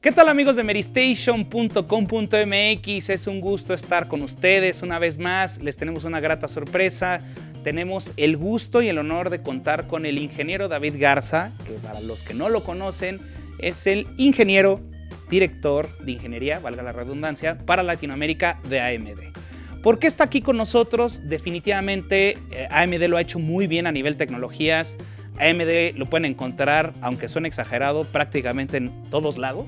¿Qué tal amigos de Meristation.com.mx? Es un gusto estar con ustedes una vez más. Les tenemos una grata sorpresa. Tenemos el gusto y el honor de contar con el ingeniero David Garza, que para los que no lo conocen, es el ingeniero director de ingeniería, valga la redundancia, para Latinoamérica de AMD. ¿Por qué está aquí con nosotros? Definitivamente AMD lo ha hecho muy bien a nivel tecnologías. AMD lo pueden encontrar, aunque suene exagerado, prácticamente en todos lados.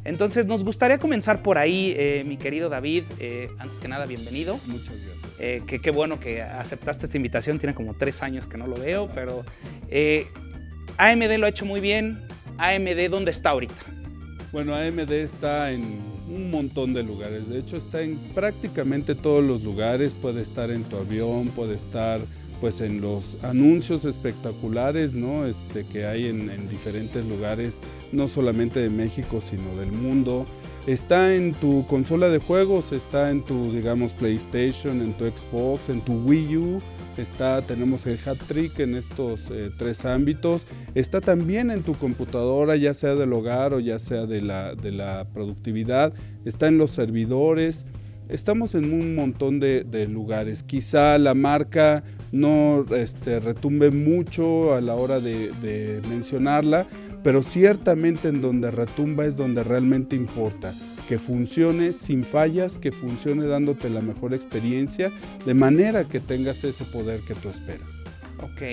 Entonces nos gustaría comenzar por ahí, mi querido David. Antes que nada, bienvenido. Muchas gracias. Qué bueno que aceptaste esta invitación. Tiene como 3 años que no lo veo, pero AMD lo ha hecho muy bien. AMD, ¿dónde está ahorita? Bueno, AMD está en un montón de lugares. De hecho, está en prácticamente todos los lugares. Puede estar en tu avión, puede estar pues en los anuncios espectaculares, ¿no? Que hay en diferentes lugares, no solamente de México, sino del mundo. Está en tu consola de juegos, está en tu, digamos, PlayStation, en tu Xbox, en tu Wii U. Tenemos el hat trick en estos 3 ámbitos. Está también en tu computadora, ya sea del hogar o ya sea de la productividad. Está en los servidores. Estamos en un montón de lugares. Quizá la marca no retumbe mucho a la hora de mencionarla, pero ciertamente en donde retumba es donde realmente importa. Que funcione sin fallas, que funcione dándote la mejor experiencia, de manera que tengas ese poder que tú esperas. Ok,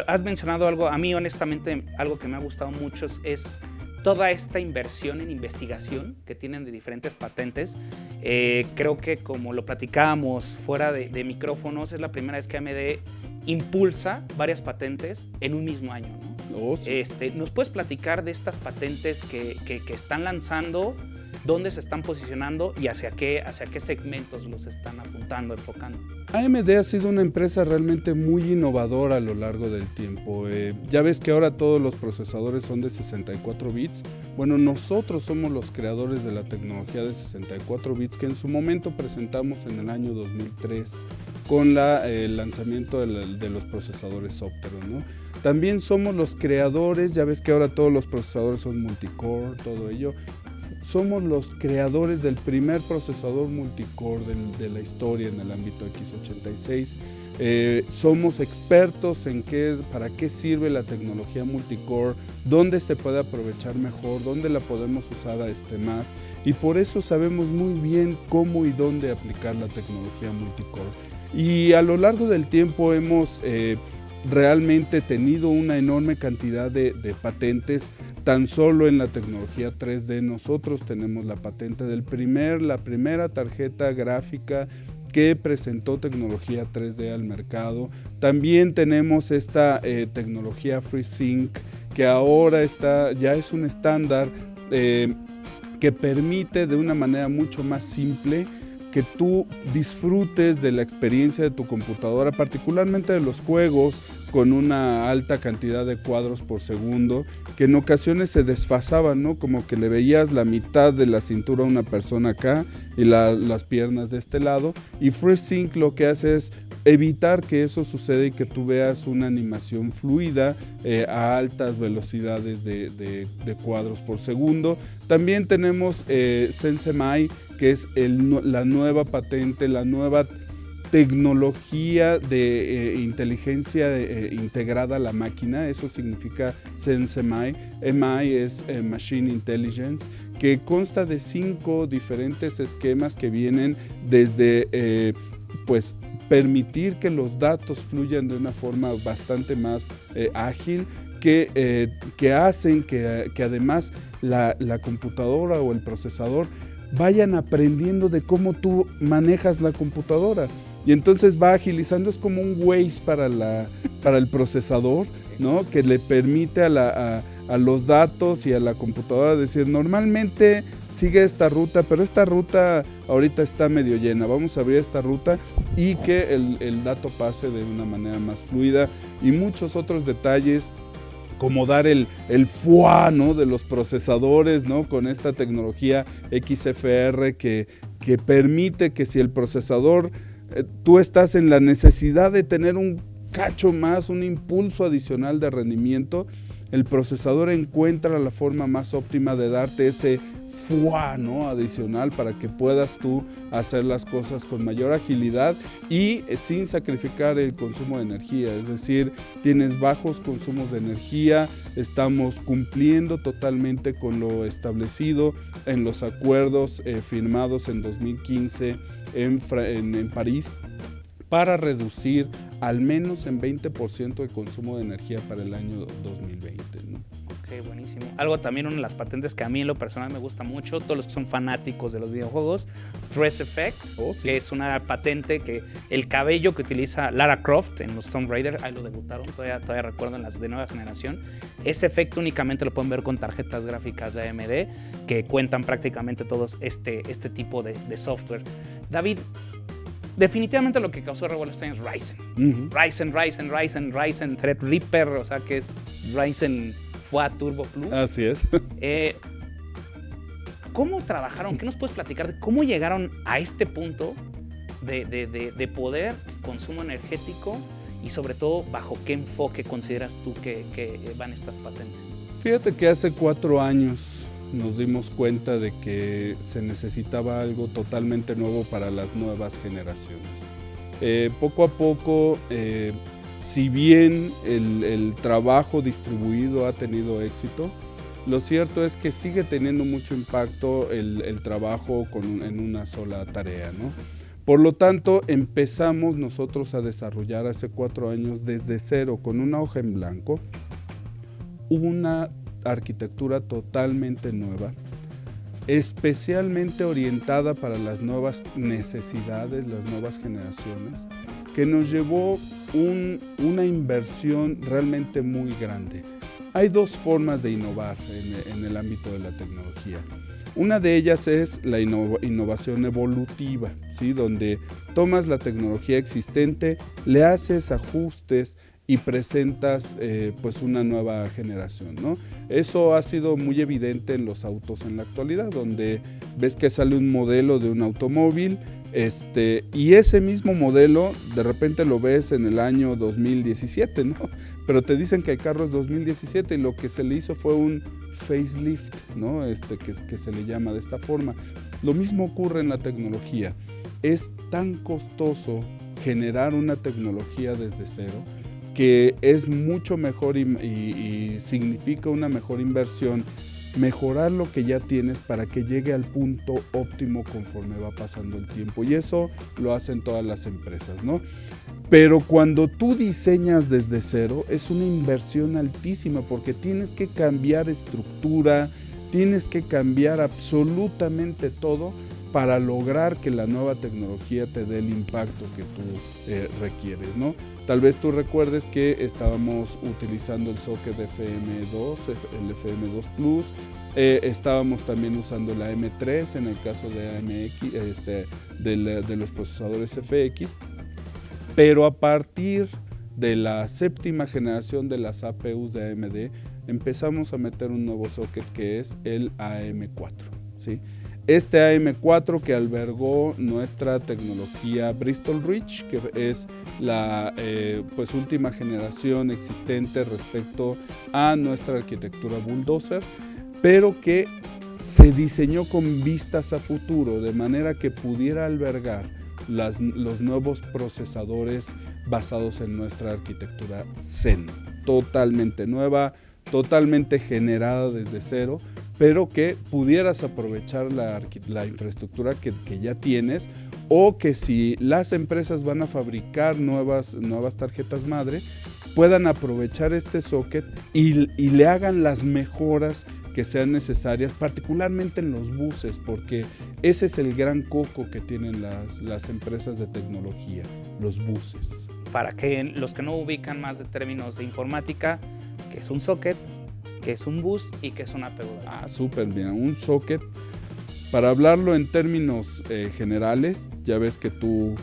has mencionado algo, a mí honestamente algo que me ha gustado mucho es toda esta inversión en investigación que tienen de diferentes patentes. Creo que como lo platicábamos fuera de micrófonos, es la primera vez que AMD impulsa varias patentes en un mismo año, ¿no? Oh, sí. ¿Nos puedes platicar de estas patentes que están lanzando, dónde se están posicionando y hacia qué segmentos los están apuntando, enfocando? AMD ha sido una empresa realmente muy innovadora a lo largo del tiempo. Ya ves que ahora todos los procesadores son de 64 bits. Bueno, nosotros somos los creadores de la tecnología de 64 bits que en su momento presentamos en el año 2003 con el lanzamiento de los procesadores Opteron, ¿no? También somos los creadores, ya ves que ahora todos los procesadores son multicore, todo ello. Somos los creadores del primer procesador multicore de la historia en el ámbito x86. Somos expertos en para qué sirve la tecnología multicore, dónde se puede aprovechar mejor, dónde la podemos usar más. Y por eso sabemos muy bien cómo y dónde aplicar la tecnología multicore. Y a lo largo del tiempo hemos realmente tenido una enorme cantidad de patentes. Tan solo en la tecnología 3D nosotros tenemos la patente la primera tarjeta gráfica que presentó tecnología 3D al mercado. También tenemos esta tecnología FreeSync que ahora ya es un estándar que permite de una manera mucho más simple que tú disfrutes de la experiencia de tu computadora, particularmente de los juegos con una alta cantidad de cuadros por segundo, que en ocasiones se desfasaban, ¿no? Como que le veías la mitad de la cintura a una persona acá y las piernas de este lado. Y FreeSync lo que hace es evitar que eso suceda y que tú veas una animación fluida a altas velocidades de cuadros por segundo. También tenemos SenseMai, que es la nueva patente, la nueva tecnología de inteligencia integrada a la máquina. Eso significa SenseMai. MI es Machine Intelligence, que consta de 5 diferentes esquemas que vienen desde pues permitir que los datos fluyan de una forma bastante más ágil, que hacen que además la computadora o el procesador vayan aprendiendo de cómo tú manejas la computadora. Y entonces va agilizando, es como un Waze para el procesador, ¿no? Que le permite a los datos y a la computadora decir, normalmente sigue esta ruta, pero esta ruta ahorita está medio llena, vamos a abrir esta ruta, y que el dato pase de una manera más fluida, y muchos otros detalles como dar el FUA, ¿no? De los procesadores, ¿no? Con esta tecnología XFR que permite que si el procesador tú estás en la necesidad de tener un cacho más, un impulso adicional de rendimiento, el procesador encuentra la forma más óptima de darte ese ¡fua!, ¿no?, adicional para que puedas tú hacer las cosas con mayor agilidad y sin sacrificar el consumo de energía. Es decir, tienes bajos consumos de energía, estamos cumpliendo totalmente con lo establecido en los acuerdos firmados en 2015 en París para reducir al menos en 20% el consumo de energía para el año 2020, ¿no? Ok, buenísimo. Algo también, una de las patentes que a mí en lo personal me gusta mucho, todos los que son fanáticos de los videojuegos, Dress Effect, sí, que es una patente que el cabello que utiliza Lara Croft en los Tomb Raider, ahí lo debutaron, todavía recuerdo en las de nueva generación, ese efecto únicamente lo pueden ver con tarjetas gráficas de AMD que cuentan prácticamente todos este tipo de software. David, definitivamente lo que causó revolución es Ryzen. Ryzen Threadripper, o sea que es Ryzen FUA Turbo Plus. Así es. ¿Cómo trabajaron? ¿Qué nos puedes platicar de cómo llegaron a este punto de poder, consumo energético y sobre todo bajo qué enfoque consideras tú que van estas patentes? Fíjate que hace 4 años nos dimos cuenta de que se necesitaba algo totalmente nuevo para las nuevas generaciones. Poco a poco, si bien el trabajo distribuido ha tenido éxito, lo cierto es que sigue teniendo mucho impacto el trabajo en una sola tarea, ¿no? Por lo tanto, empezamos nosotros a desarrollar hace 4 años desde cero, con una hoja en blanco, una arquitectura totalmente nueva, especialmente orientada para las nuevas necesidades, las nuevas generaciones, que nos llevó una inversión realmente muy grande. Hay 2 formas de innovar en el ámbito de la tecnología. Una de ellas es la innovación evolutiva, ¿sí?, donde tomas la tecnología existente, le haces ajustes y presentas pues una nueva generación, ¿no? Eso ha sido muy evidente en los autos en la actualidad, donde ves que sale un modelo de un automóvil y ese mismo modelo de repente lo ves en el año 2017, ¿no? Pero te dicen que el carro es 2017 y lo que se le hizo fue un facelift, ¿no? Que se le llama de esta forma. Lo mismo ocurre en la tecnología. Es tan costoso generar una tecnología desde cero que es mucho mejor y significa una mejor inversión mejorar lo que ya tienes para que llegue al punto óptimo conforme va pasando el tiempo, y eso lo hacen todas las empresas, ¿no? Pero cuando tú diseñas desde cero es una inversión altísima porque tienes que cambiar estructura, tienes que cambiar absolutamente todo para lograr que la nueva tecnología te dé el impacto que tú requieres, ¿no? Tal vez tú recuerdes que estábamos utilizando el socket FM2, el FM2 Plus, estábamos también usando la M3 en el caso de AMX, de los procesadores FX, pero a partir de la 7ª generación de las APUs de AMD empezamos a meter un nuevo socket que es el AM4, ¿sí? Este AM4 que albergó nuestra tecnología Bristol Ridge, que es la pues última generación existente respecto a nuestra arquitectura Bulldozer, pero que se diseñó con vistas a futuro, de manera que pudiera albergar los nuevos procesadores basados en nuestra arquitectura Zen, totalmente nueva, totalmente generada desde cero, pero que pudieras aprovechar la infraestructura que ya tienes, o que si las empresas van a fabricar nuevas tarjetas madre, puedan aprovechar este socket y le hagan las mejoras que sean necesarias, particularmente en los buses, porque ese es el gran coco que tienen las empresas de tecnología, los buses. Para que los que no ubican más de términos de informática, ¿qué es un socket? ¿Qué es un bus y qué es una APU? Súper bien. Un socket, para hablarlo en términos generales, ya ves que tú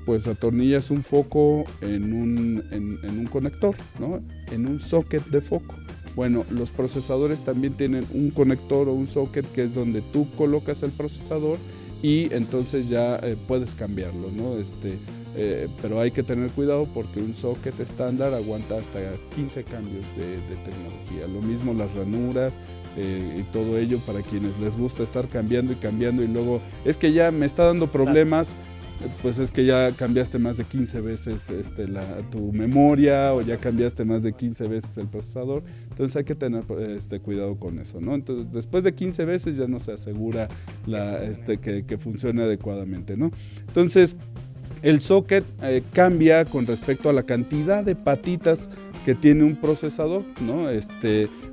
pues atornillas un foco en un conector, ¿no? En un socket de foco. Bueno, los procesadores también tienen un conector o un socket que es donde tú colocas el procesador y entonces ya puedes cambiarlo, ¿no? pero hay que tener cuidado porque un socket estándar aguanta hasta 15 cambios de tecnología. Lo mismo las ranuras y todo ello para quienes les gusta estar cambiando y luego es que ya me está dando problemas. Pues es que ya cambiaste más de 15 veces tu memoria o ya cambiaste más de 15 veces el procesador, entonces hay que tener cuidado con eso, ¿no? Entonces después de 15 veces ya no se asegura que funcione adecuadamente, ¿no? Entonces el socket cambia con respecto a la cantidad de patitas que tiene un procesador, ¿no?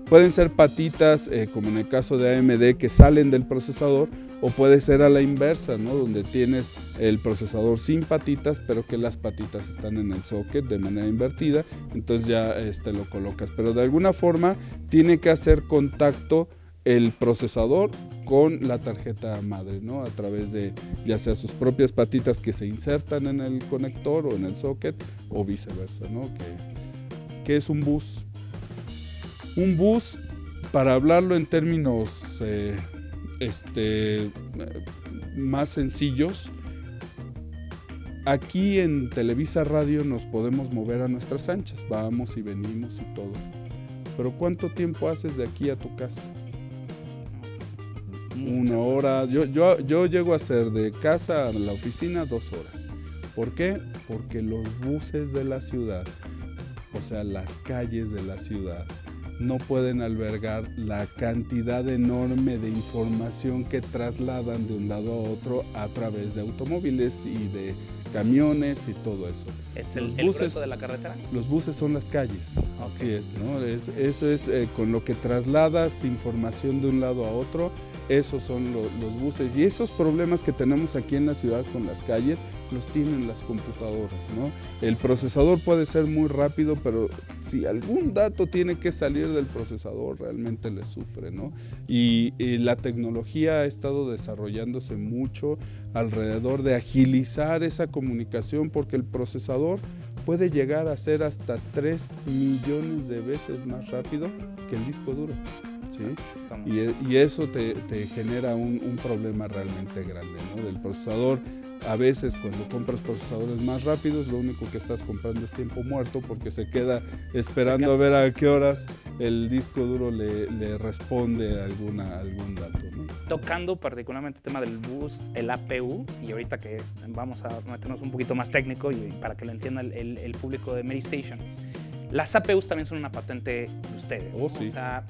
Pueden ser patitas, como en el caso de AMD, que salen del procesador, o puede ser a la inversa, ¿no? Donde tienes el procesador sin patitas, pero que las patitas están en el socket de manera invertida, entonces ya lo colocas. Pero de alguna forma tiene que hacer contacto el procesador con la tarjeta madre, ¿no? A través de ya sea sus propias patitas que se insertan en el conector o en el socket, o viceversa, ¿no? ¿Qué es un bus? Un bus, para hablarlo en términos más sencillos, aquí en Televisa Radio nos podemos mover a nuestras anchas, vamos y venimos y todo. Pero ¿cuánto tiempo haces de aquí a tu casa? Una hora. Yo llego a hacer de casa a la oficina 2 horas. ¿Por qué? Porque los buses de la ciudad, o sea, las calles de la ciudad, no pueden albergar la cantidad enorme de información que trasladan de un lado a otro a través de automóviles y de camiones y todo eso. ¿Es el grueso de la carretera? Los buses son las calles, okay. Así es, ¿no? Eso es con lo que trasladas información de un lado a otro. Esos son los buses, y esos problemas que tenemos aquí en la ciudad con las calles los tienen las computadoras, ¿no? El procesador puede ser muy rápido, pero si algún dato tiene que salir del procesador, realmente le sufre, ¿no? Y la tecnología ha estado desarrollándose mucho alrededor de agilizar esa comunicación, porque el procesador puede llegar a ser hasta 3 millones de veces más rápido que el disco duro. ¿Sí? Y eso te genera un problema realmente grande, ¿no? Del procesador. A veces cuando compras procesadores más rápidos, lo único que estás comprando es tiempo muerto, porque se queda esperando a ver a qué horas el disco duro le responde algún dato, ¿no? Tocando particularmente el tema del bus, el APU, y ahorita que vamos a meternos un poquito más técnico y para que lo entienda el público de Medistation, las APUs también son una patente de ustedes, ¿no? Sí. O sea,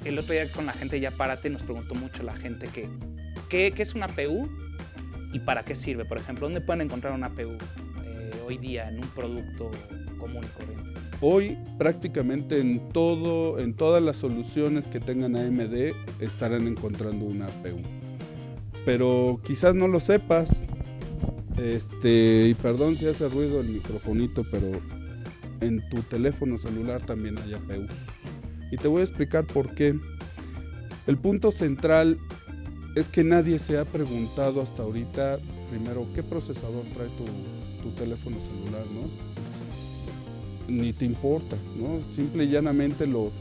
el otro día con la gente ya Párate nos preguntó mucho la gente ¿qué es una APU y para qué sirve? Por ejemplo, ¿dónde pueden encontrar una APU hoy día en un producto común y corriente? Hoy prácticamente en todas las soluciones que tengan AMD estarán encontrando una APU. Pero quizás no lo sepas, y perdón si hace ruido el microfonito, pero en tu teléfono celular también hay APUs. Y te voy a explicar por qué. El punto central es que nadie se ha preguntado hasta ahorita, primero, ¿qué procesador trae tu teléfono celular, no? Ni te importa, ¿no? Simple y llanamente lo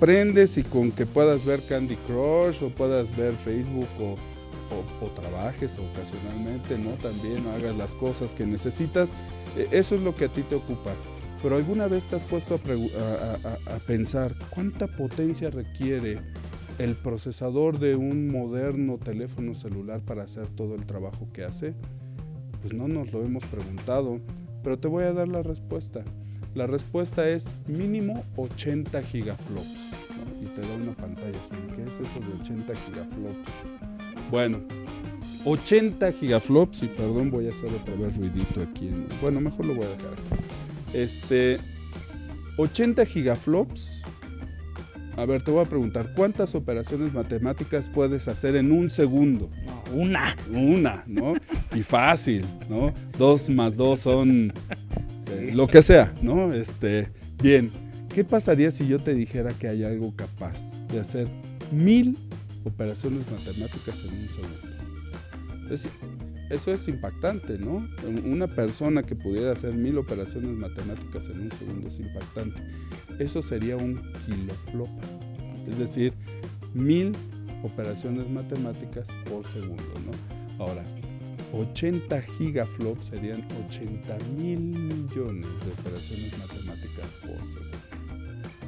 prendes y con que puedas ver Candy Crush o puedas ver Facebook o trabajes ocasionalmente, ¿no? También hagas las cosas que necesitas, eso es lo que a ti te ocupa. Pero ¿alguna vez te has puesto a pensar cuánta potencia requiere el procesador de un moderno teléfono celular para hacer todo el trabajo que hace? Pues no nos lo hemos preguntado, pero te voy a dar la respuesta. La respuesta es mínimo 80 gigaflops, ¿no? Y te da una pantalla así. ¿Qué es eso de 80 gigaflops? Bueno, 80 gigaflops, y perdón, voy a hacer otra vez ruidito aquí. Bueno, mejor lo voy a dejar aquí. 80 gigaflops. A ver, te voy a preguntar, ¿cuántas operaciones matemáticas puedes hacer en un segundo? No, una, ¿no? Y fácil, ¿no? 2 más 2 son lo que sea, ¿no? Bien, ¿qué pasaría si yo te dijera que hay algo capaz de hacer 1000 operaciones matemáticas en un segundo? Eso es impactante, ¿no? Una persona que pudiera hacer 1000 operaciones matemáticas en un segundo es impactante. Eso sería un kiloflop, es decir, 1000 operaciones matemáticas por segundo, ¿no? Ahora, 80 gigaflops serían 80,000 millones de operaciones matemáticas por segundo.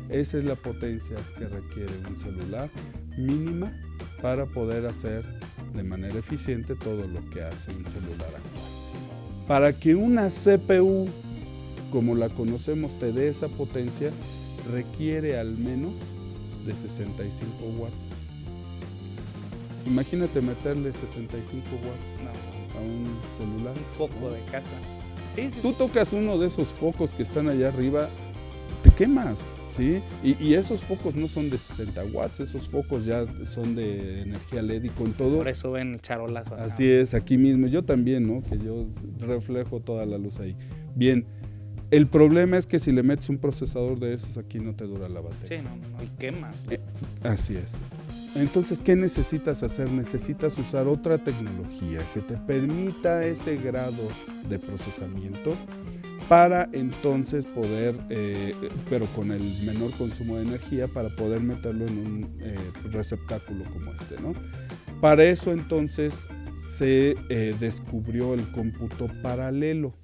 Esa es la potencia que requiere un celular mínima para poder hacer de manera eficiente todo lo que hace un celular actual. Para que una CPU, como la conocemos, te dé esa potencia, requiere al menos de 65 watts. Imagínate meterle 65 watts a un celular. Un foco de casa. Sí. Tú tocas uno de esos focos que están allá arriba, te quemas, ¿sí? Y esos focos no son de 60 watts, esos focos ya son de energía LED y con todo. Por eso ven charolas. Así es, aquí mismo, yo también, ¿no? Que yo reflejo toda la luz ahí. Bien, el problema es que si le metes un procesador de esos aquí no te dura la batería. Sí, no, y quemas. Así es. Entonces, ¿qué necesitas hacer? Necesitas usar otra tecnología que te permita ese grado de procesamiento para entonces poder, pero con el menor consumo de energía, para poder meterlo en un receptáculo como este, ¿no? Para eso entonces se descubrió el cómputo paralelo,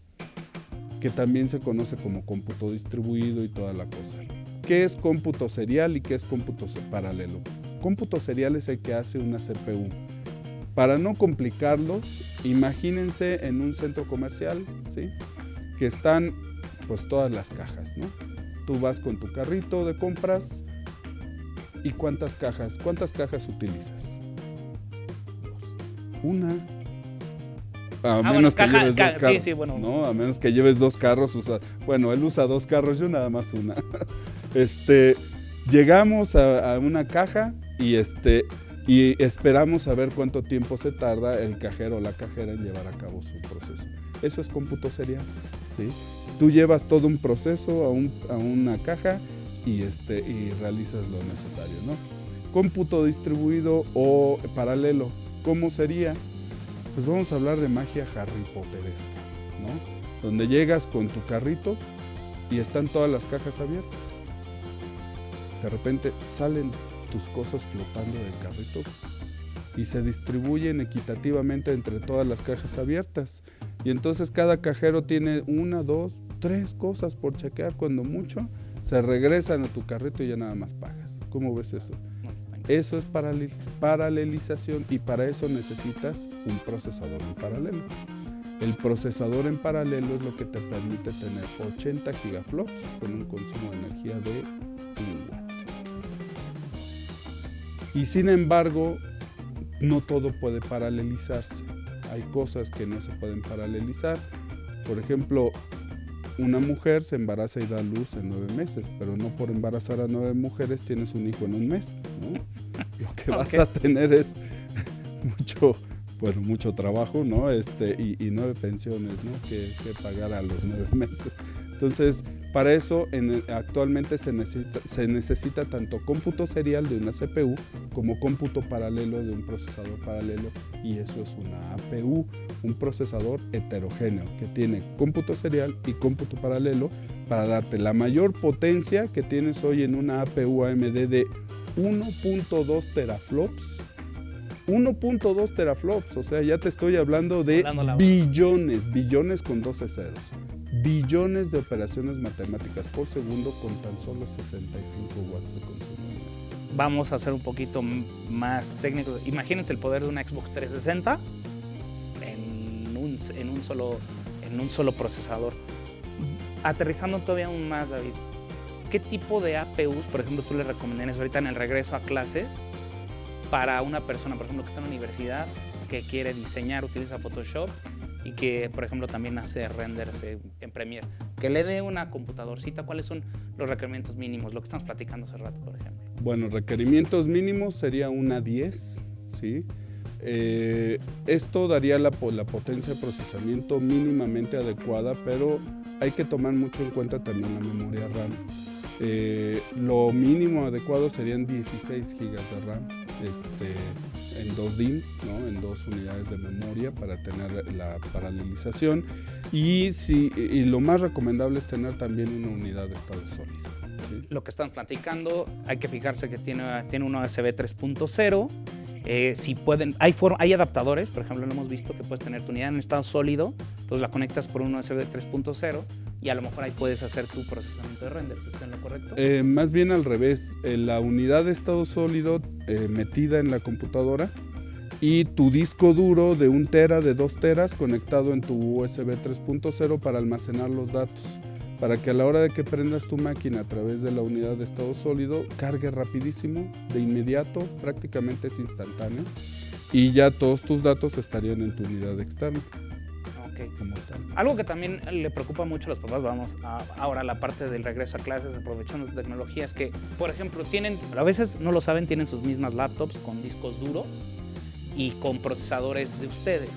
que también se conoce como cómputo distribuido y toda la cosa. ¿Qué es cómputo serial y qué es cómputo paralelo? Cómputo serial es el que hace una CPU. Para no complicarlo, imagínense en un centro comercial, ¿sí? Que están pues todas las cajas, ¿no? Tú vas con tu carrito de compras y ¿cuántas cajas utilizas? Una. A menos que lleves dos carros. Sí, bueno. No, a menos que lleves dos carros, él usa dos carros, yo nada más una. Llegamos a una caja y esperamos a ver cuánto tiempo se tarda el cajero o la cajera en llevar a cabo su proceso. Eso es cómputo serial, ¿sí? Tú llevas todo un proceso a una caja y realizas lo necesario, ¿no? Cómputo distribuido o paralelo, ¿cómo sería? Pues vamos a hablar de magia Harry Potteresca, ¿no? Donde llegas con tu carrito y están todas las cajas abiertas. De repente salen tus cosas flotando del carrito y se distribuyen equitativamente entre todas las cajas abiertas. Y entonces cada cajero tiene 1, 2, 3 cosas por chequear, cuando mucho, se regresan a tu carrito y ya nada más pagas. ¿Cómo ves eso? Eso es paralelización y para eso necesitas un procesador en paralelo. El procesador en paralelo es lo que te permite tener 80 gigaflops con un consumo de energía de 1 watt. Y sin embargo, no todo puede paralelizarse. Hay cosas que no se pueden paralelizar. Por ejemplo, una mujer se embaraza y da luz en 9 meses, pero no por embarazar a 9 mujeres tienes un hijo en un mes, ¿no? Lo que vas a tener es mucho trabajo, ¿no? Y 9 pensiones, ¿no? que pagar a los 9 meses. Entonces, para eso actualmente se necesita tanto cómputo serial de una CPU como cómputo paralelo de un procesador paralelo, y eso es una APU, un procesador heterogéneo que tiene cómputo serial y cómputo paralelo para darte la mayor potencia que tienes hoy en una APU AMD de 1.2 teraflops. 1.2 teraflops, o sea, ya te estoy hablando de billones con 12 ceros. Billones de operaciones matemáticas por segundo con tan solo 65 watts de consumo. Vamos a hacer un poquito más técnico. Imagínense el poder de una Xbox 360 en un solo procesador. Aterrizando todavía aún más, David, ¿qué tipo de APUs, por ejemplo, tú le recomendarías ahorita en el regreso a clases para una persona, por ejemplo, que está en la universidad, que quiere diseñar, utiliza Photoshop y que, por ejemplo, también hace renders en Premiere, que le dé una computadorcita? ¿Cuáles son los requerimientos mínimos? Lo que estamos platicando hace rato, por ejemplo. Bueno, requerimientos mínimos sería una 10, ¿sí? Esto daría la potencia de procesamiento mínimamente adecuada, pero hay que tomar mucho en cuenta también la memoria RAM. Lo mínimo adecuado serían 16 GB de RAM en 2 DIMMs, ¿no? En 2 unidades de memoria para tener la paralelización, y lo más recomendable es tener también una unidad de estado sólido, ¿sí? Lo que estamos platicando, hay que fijarse que tiene un USB 3.0 Si pueden, hay adaptadores, por ejemplo, lo hemos visto que puedes tener tu unidad en estado sólido, entonces la conectas por un USB 3.0 y a lo mejor ahí puedes hacer tu procesamiento de renders. ¿Está en lo correcto? Más bien al revés, la unidad de estado sólido metida en la computadora y tu disco duro de 1 tera, de 2 teras conectado en tu USB 3.0 para almacenar los datos, para que a la hora de que prendas tu máquina a través de la unidad de estado sólido cargue rapidísimo, de inmediato, prácticamente es instantáneo, y ya todos tus datos estarían en tu unidad externa. Okay. Algo que también le preocupa mucho a los papás, vamos ahora a la parte del regreso a clases, aprovechando la tecnología, es que, por ejemplo, a veces no lo saben, tienen sus mismas laptops con discos duros y con procesadores de ustedes.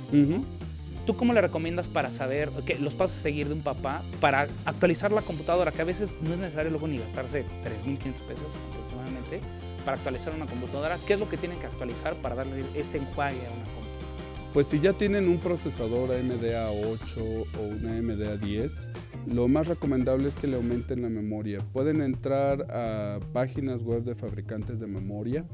¿Tú cómo le recomiendas para saber los pasos a seguir de un papá para actualizar la computadora? Que a veces no es necesario luego ni gastarse 3,500 pesos aproximadamente para actualizar una computadora. ¿Qué es lo que tienen que actualizar para darle ese enjuague a una computadora? Pues si ya tienen un procesador AMD A8 o una AMD A10, lo más recomendable es que le aumenten la memoria. Pueden entrar a páginas web de fabricantes de memoria,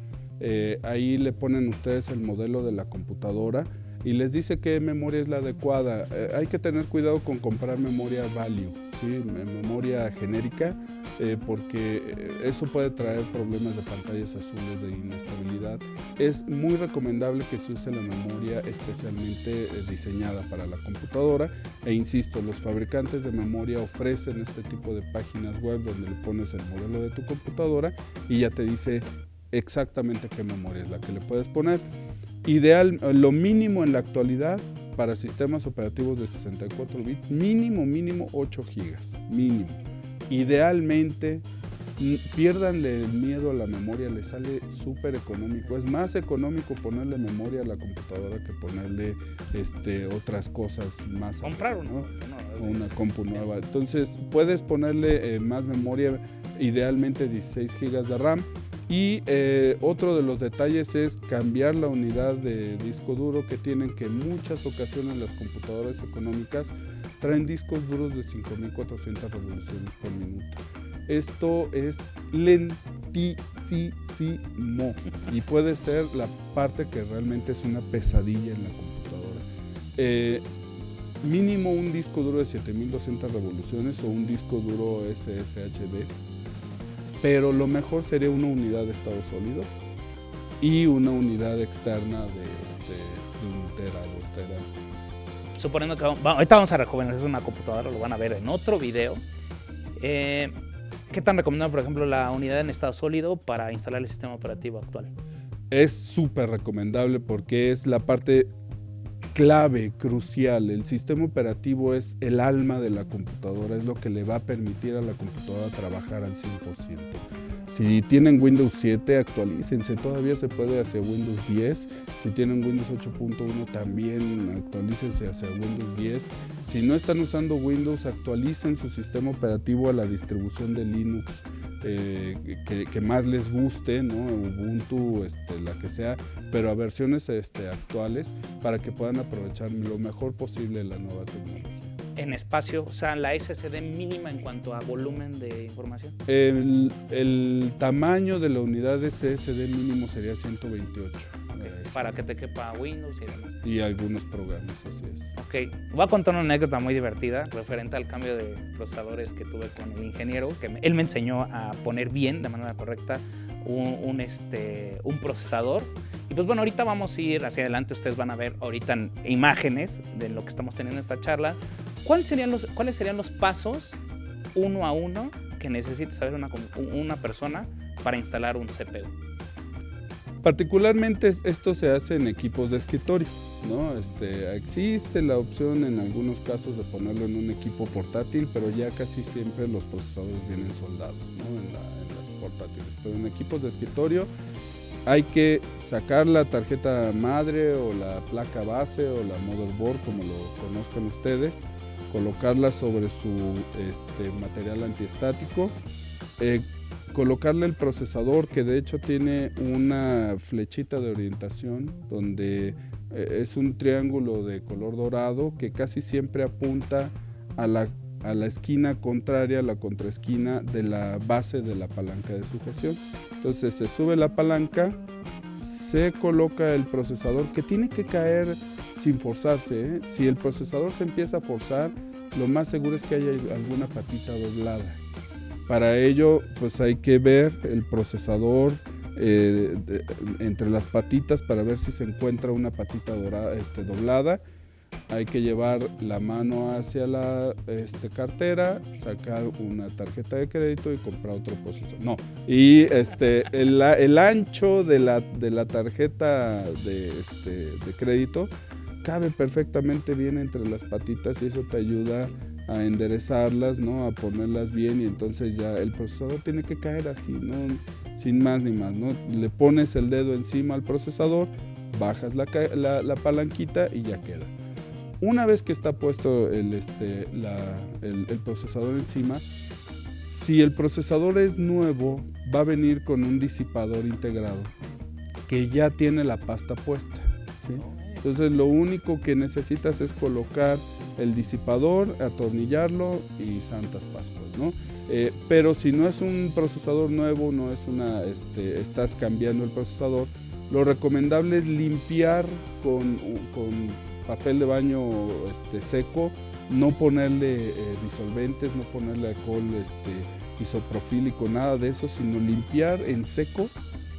ahí le ponen ustedes el modelo de la computadora y les dice qué memoria es la adecuada. Hay que tener cuidado con comprar memoria value, ¿sí? Memoria genérica, porque eso puede traer problemas de pantallas azules, de inestabilidad. Es muy recomendable que se use la memoria especialmente diseñada para la computadora, e insisto, los fabricantes de memoria ofrecen este tipo de páginas web donde le pones el modelo de tu computadora y ya te dice exactamente qué memoria es la que le puedes poner. Ideal, lo mínimo en la actualidad para sistemas operativos de 64 bits, mínimo 8 gigas, mínimo. Idealmente, piérdanle el miedo a la memoria, les sale súper económico. Es más económico ponerle memoria a la computadora que ponerle otras cosas más. Comprar una compu nueva. Entonces, puedes ponerle más memoria, idealmente 16 gigas de RAM. Y otro de los detalles es cambiar la unidad de disco duro, que tienen que en muchas ocasiones las computadoras económicas traen discos duros de 5,400 revoluciones por minuto. Esto es lentísimo y puede ser la parte que realmente es una pesadilla en la computadora. Mínimo un disco duro de 7,200 revoluciones o un disco duro SSHD. Pero lo mejor sería una unidad de estado sólido y una unidad externa de 1 tera, 2 teras. Suponiendo que ahorita vamos a rejuvenecer una computadora, lo van a ver en otro video. ¿Qué tan recomendable, por ejemplo, la unidad en estado sólido para instalar el sistema operativo actual? Es súper recomendable porque es la parte clave, crucial. El sistema operativo es el alma de la computadora, es lo que le va a permitir a la computadora trabajar al 100%. Si tienen Windows 7, actualícense, todavía se puede hacia Windows 10. Si tienen Windows 8.1, también actualícense hacia Windows 10. Si no están usando Windows, actualicen su sistema operativo a la distribución de Linux que más les guste, ¿no? Ubuntu, la que sea, pero a versiones actuales, para que puedan aprovechar lo mejor posible la nueva tecnología. En espacio, o sea, la SSD mínima en cuanto a volumen de información. El tamaño de la unidad de SSD mínimo sería 128. Okay. Para que te quepa Windows y demás. Y algunos programas, así es. Ok, voy a contar una anécdota muy divertida referente al cambio de procesadores que tuve con el ingeniero, que él me enseñó a poner bien, de manera correcta, un procesador. Y pues bueno, ahorita vamos a ir hacia adelante, ustedes van a ver ahorita imágenes de lo que estamos teniendo en esta charla. ¿Cuáles serían los pasos uno a uno que necesita saber una persona para instalar un CPU? Particularmente esto se hace en equipos de escritorio, ¿no? Existe la opción en algunos casos de ponerlo en un equipo portátil, pero ya casi siempre los procesadores vienen soldados, ¿no? en las portátiles. Pero en equipos de escritorio hay que sacar la tarjeta madre o la placa base o la motherboard, como lo conozcan ustedes, colocarla sobre su material antiestático, colocarle el procesador, que de hecho tiene una flechita de orientación donde es un triángulo de color dorado que casi siempre apunta a la esquina contraria, a la contraesquina de la base de la palanca de sujeción. Entonces se sube la palanca, se coloca el procesador, que tiene que caer sin forzarse, ¿eh? Si el procesador se empieza a forzar, lo más seguro es que haya alguna patita doblada. Para ello, pues hay que ver el procesador entre las patitas para ver si se encuentra una patita doblada. Hay que llevar la mano hacia la cartera, sacar una tarjeta de crédito y comprar otro procesador. No, y el ancho de la tarjeta de crédito cabe perfectamente bien entre las patitas y eso te ayuda a enderezarlas, ¿no? A ponerlas bien, y entonces ya el procesador tiene que caer así, ¿no? Sin más ni más, ¿no? Le pones el dedo encima al procesador, bajas la palanquita y ya queda. Una vez que está puesto el procesador encima, si el procesador es nuevo, va a venir con un disipador integrado que ya tiene la pasta puesta, ¿sí? Entonces lo único que necesitas es colocar el disipador, atornillarlo y santas pascuas, ¿no? Pero si no es un procesador nuevo, no es estás cambiando el procesador, lo recomendable es limpiar con papel de baño seco, no ponerle disolventes, no ponerle alcohol isopropílico, nada de eso, sino limpiar en seco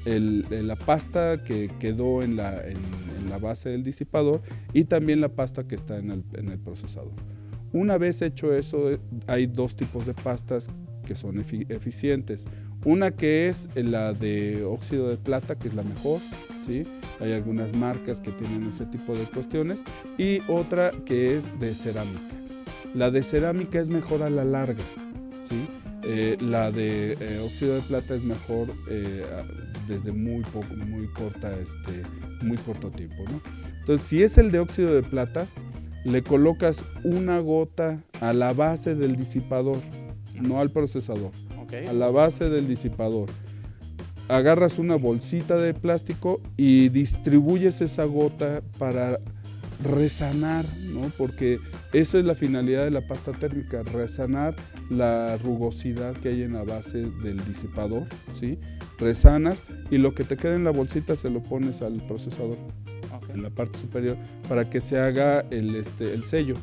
la pasta que quedó en la base del disipador y también la pasta que está en el procesador. Una vez hecho eso, hay dos tipos de pastas que son eficientes. Una que es la de óxido de plata, que es la mejor, ¿sí? Hay algunas marcas que tienen ese tipo de cuestiones, y otra que es de cerámica. La de cerámica es mejor a la larga, ¿sí? La de óxido de plata es mejor desde muy corto tiempo, ¿no? Entonces, si es el de óxido de plata, le colocas una gota a la base del disipador, no al procesador, a la base del disipador. Agarras una bolsita de plástico y distribuyes esa gota para resanar, ¿no? Porque esa es la finalidad de la pasta térmica, resanar la rugosidad que hay en la base del disipador, ¿sí? Resanas y lo que te queda en la bolsita se lo pones al procesador, en la parte superior, para que se haga el sello.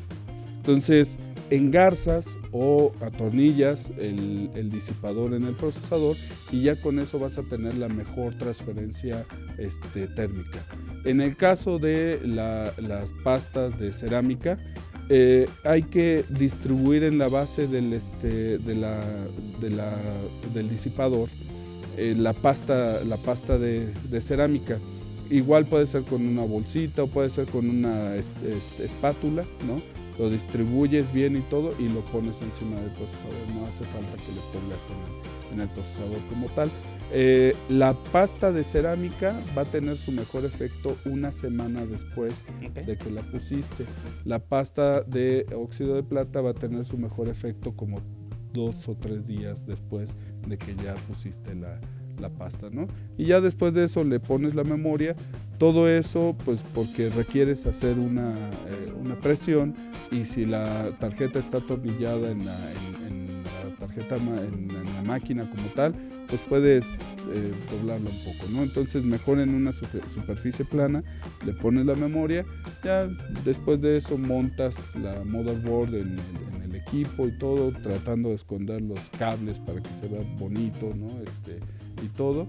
Entonces, engarzas o atornillas el disipador en el procesador y ya con eso vas a tener la mejor transferencia térmica. En el caso de las pastas de cerámica, hay que distribuir en la base del disipador la pasta de cerámica. Igual puede ser con una bolsita o puede ser con una espátula, ¿no? Lo distribuyes bien y todo y lo pones encima del procesador. No hace falta que le pongas en el procesador como tal. La pasta de cerámica va a tener su mejor efecto una semana después de que la pusiste. La pasta de óxido de plata va a tener su mejor efecto como 2 o 3 días después de que ya pusiste la pasta, ¿no? Y ya después de eso le pones la memoria. Todo eso pues porque requieres hacer una presión, y si la tarjeta está atornillada en la máquina como tal, pues puedes doblarla un poco, ¿no? Entonces mejor en una superficie plana le pones la memoria. Ya después de eso montas la motherboard en el equipo y todo, tratando de esconder los cables para que se vea bonito, ¿no? Y todo.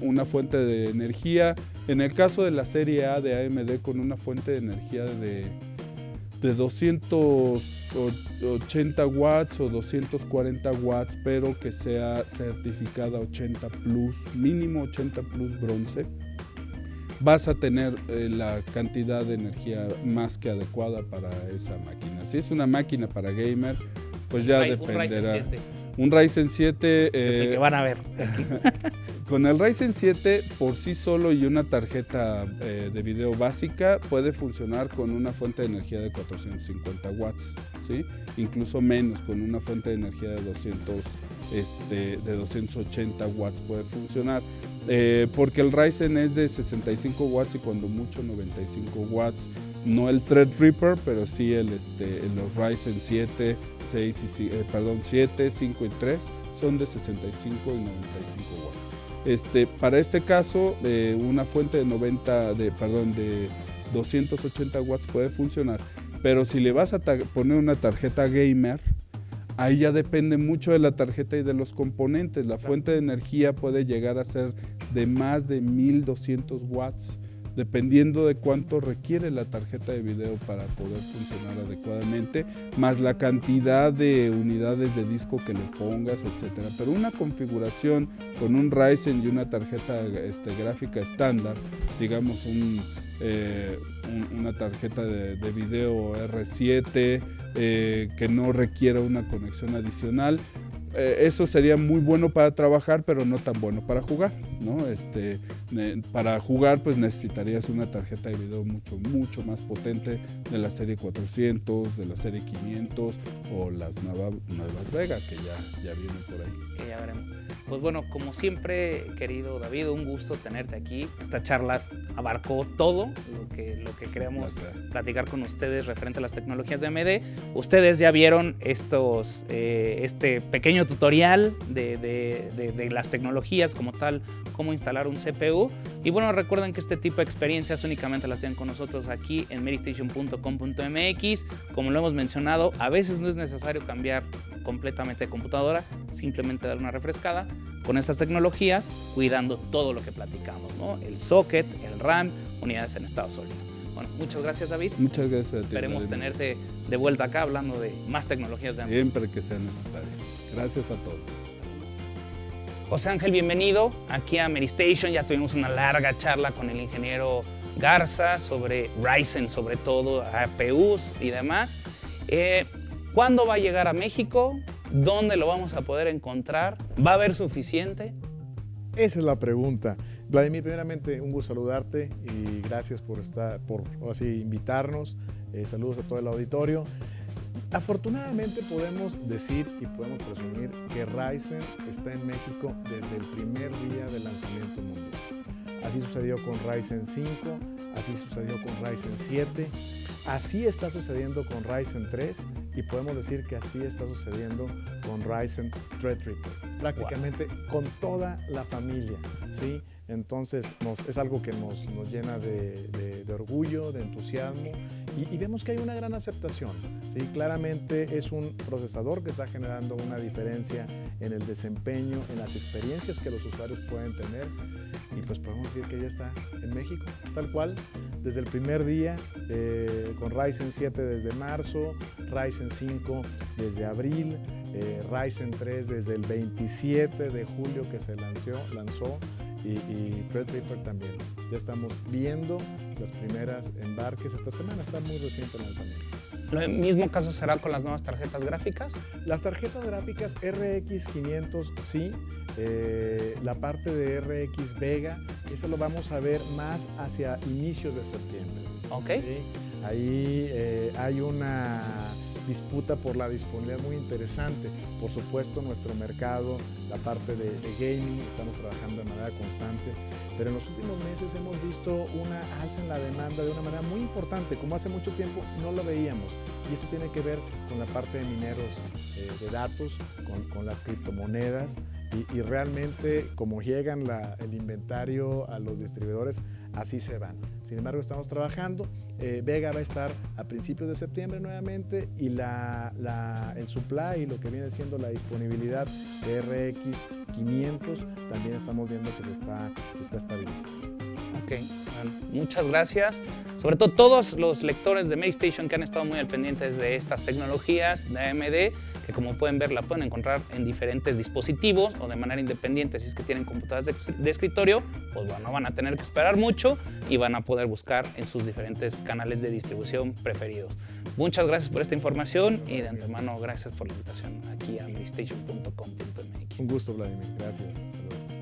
Una fuente de energía, en el caso de la serie A de AMD, con una fuente de energía de 280 watts o 240 watts, pero que sea certificada 80 plus, mínimo 80 plus bronce, vas a tener la cantidad de energía más que adecuada para esa máquina. Si es una máquina para gamer, pues ya dependerá. Un Ryzen 7 es el que van a ver. Con el Ryzen 7 por sí solo y una tarjeta de video básica puede funcionar con una fuente de energía de 450 watts, ¿sí? Incluso menos, con una fuente de energía de 280 watts puede funcionar. Porque el Ryzen es de 65 watts y cuando mucho 95 watts. No el Threadripper, pero sí los Ryzen 7, 5 y 3 son de 65 y 95 watts. Para este caso, una fuente de 280 watts puede funcionar, pero si le vas a poner una tarjeta gamer, ahí ya depende mucho de la tarjeta y de los componentes. La fuente de energía puede llegar a ser de más de 1200 watts, dependiendo de cuánto requiere la tarjeta de video para poder funcionar adecuadamente, más la cantidad de unidades de disco que le pongas, etcétera. Pero una configuración con un Ryzen y una tarjeta gráfica estándar, digamos una tarjeta de video R7 que no requiera una conexión adicional, eso sería muy bueno para trabajar, pero no tan bueno para jugar, ¿no? Para jugar pues necesitarías una tarjeta de video mucho más potente de la serie 400, de la serie 500 o las nuevas Vega que ya vienen por ahí. Que ya veremos. Pues bueno, como siempre, querido David, un gusto tenerte aquí. Esta charla abarcó todo lo que queríamos platicar con ustedes referente a las tecnologías de AMD. Ustedes ya vieron este pequeño tutorial de las tecnologías como tal, cómo instalar un CPU. Y bueno, recuerden que este tipo de experiencias únicamente las tienen con nosotros aquí en medistation.com.mx. Como lo hemos mencionado, a veces no es necesario cambiar completamente de computadora, simplemente dar una refrescada con estas tecnologías, cuidando todo lo que platicamos, ¿no? El socket, el RAM, unidades en estado sólido. Bueno, muchas gracias, David. Muchas gracias. Esperemos tenerte de vuelta acá hablando de más tecnologías de AMD. Siempre que sea necesario. Gracias a todos. José Ángel, bienvenido aquí a Medistation. Ya tuvimos una larga charla con el ingeniero Garza sobre Ryzen, sobre todo APUs y demás. ¿Cuándo va a llegar a México? ¿Dónde lo vamos a poder encontrar? ¿Va a haber suficiente? Esa es la pregunta. Vladimir, primeramente un gusto saludarte y gracias por invitarnos. Saludos a todo el auditorio. Afortunadamente podemos decir y podemos presumir que Ryzen está en México desde el primer día de lanzamiento mundial. Así sucedió con Ryzen 5, así sucedió con Ryzen 7, así está sucediendo con Ryzen 3 y podemos decir que así está sucediendo con Ryzen Threadripper, prácticamente con toda la familia, ¿sí? Entonces es algo que nos llena de orgullo, de entusiasmo y vemos que hay una gran aceptación, ¿sí? Claramente es un procesador que está generando una diferencia en el desempeño, en las experiencias que los usuarios pueden tener y pues podemos decir que ya está en México, tal cual, desde el primer día, con Ryzen 7 desde marzo, Ryzen 5 desde abril, Ryzen 3 desde el 27 de julio que se lanzó y Threadripper también. Ya estamos viendo las primeras embarques esta semana, está muy reciente el lanzamiento. ¿Lo mismo caso será con las nuevas tarjetas gráficas? Las tarjetas gráficas RX 500 sí, la parte de RX Vega, eso lo vamos a ver más hacia inicios de septiembre. Ok. ¿Sí? Ahí hay una disputa por la disponibilidad muy interesante. Por supuesto, nuestro mercado, la parte de gaming, estamos trabajando de manera constante, pero en los últimos meses hemos visto una alza en la demanda de una manera muy importante, como hace mucho tiempo no lo veíamos. Y eso tiene que ver con la parte de mineros de datos, con las criptomonedas, y realmente como llegan el inventario a los distribuidores, así se van. Sin embargo, estamos trabajando. Vega va a estar a principios de septiembre nuevamente y el supply y lo que viene siendo la disponibilidad de RX 500 también estamos viendo que se está estabilizando. Ok, bueno, muchas gracias. Sobre todo todos los lectores de Medistation que han estado muy al pendientes de estas tecnologías de AMD, que como pueden ver la pueden encontrar en diferentes dispositivos o de manera independiente si es que tienen computadoras de escritorio, pues bueno, van a tener que esperar mucho y van a poder buscar en sus diferentes canales de distribución preferidos. Muchas gracias por esta información y de antemano gracias por la invitación aquí a medistation.com.mx. Un gusto, Vladimir. Gracias. Saludos.